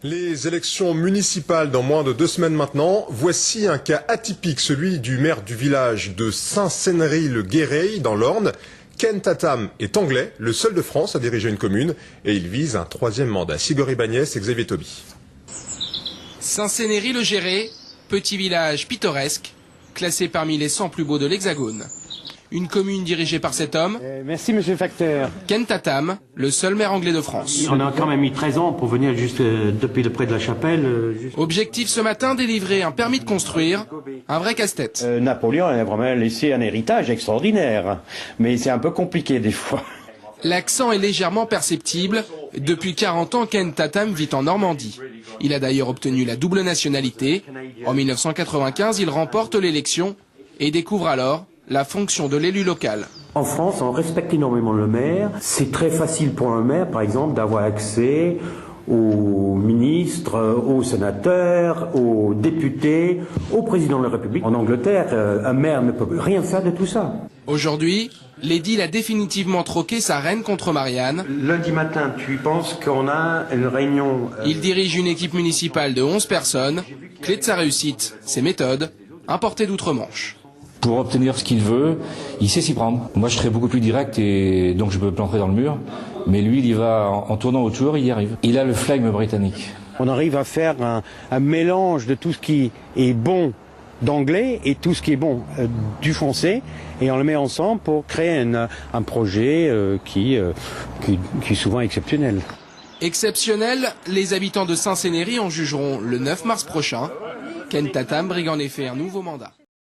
Les élections municipales dans moins de 2 semaines maintenant. Voici un cas atypique, celui du maire du village de Saint-Cénery-le-Guéreil dans l'Orne. Ken Tatam est anglais, le seul de France à diriger une commune, et il vise un 3e mandat. Sigori Bagnès et Xavier Toby. Saint-Cénery-le-Guéreil, petit village pittoresque, classé parmi les 100 plus beaux de l'Hexagone. Une commune dirigée par cet homme, merci monsieur le facteur. Ken Tatam, le seul maire anglais de France. On a quand même mis 13 ans pour venir juste depuis le près de la chapelle. Objectif ce matin, délivrer un permis de construire, un vrai casse-tête. Napoléon a vraiment laissé un héritage extraordinaire, mais c'est un peu compliqué des fois. L'accent est légèrement perceptible. Depuis 40 ans, Ken Tatam vit en Normandie. Il a d'ailleurs obtenu la double nationalité. En 1995, il remporte l'élection et découvre alors la fonction de l'élu local. En France, on respecte énormément le maire. C'est très facile pour un maire, par exemple, d'avoir accès aux ministres, aux sénateurs, aux députés, au président de la République. En Angleterre, un maire ne peut rien faire de tout ça. Aujourd'hui, l'édile a définitivement troqué sa reine contre Marianne. Lundi matin, tu penses qu'on a une réunion... Il dirige une équipe municipale de 11 personnes. Clé de sa réussite, ses méthodes, importées d'outre-Manche. Pour obtenir ce qu'il veut, il sait s'y prendre. Moi, je serais beaucoup plus direct et donc je me planterai dans le mur. Mais lui, il y va en tournant autour, il y arrive. Il a le flegme britannique. On arrive à faire un mélange de tout ce qui est bon d'anglais et tout ce qui est bon du français, et on le met ensemble pour créer un projet qui est souvent exceptionnel. Exceptionnel, les habitants de Saint-Cénery en jugeront le 9 mars prochain. Ken Tatam brigue en effet un nouveau mandat.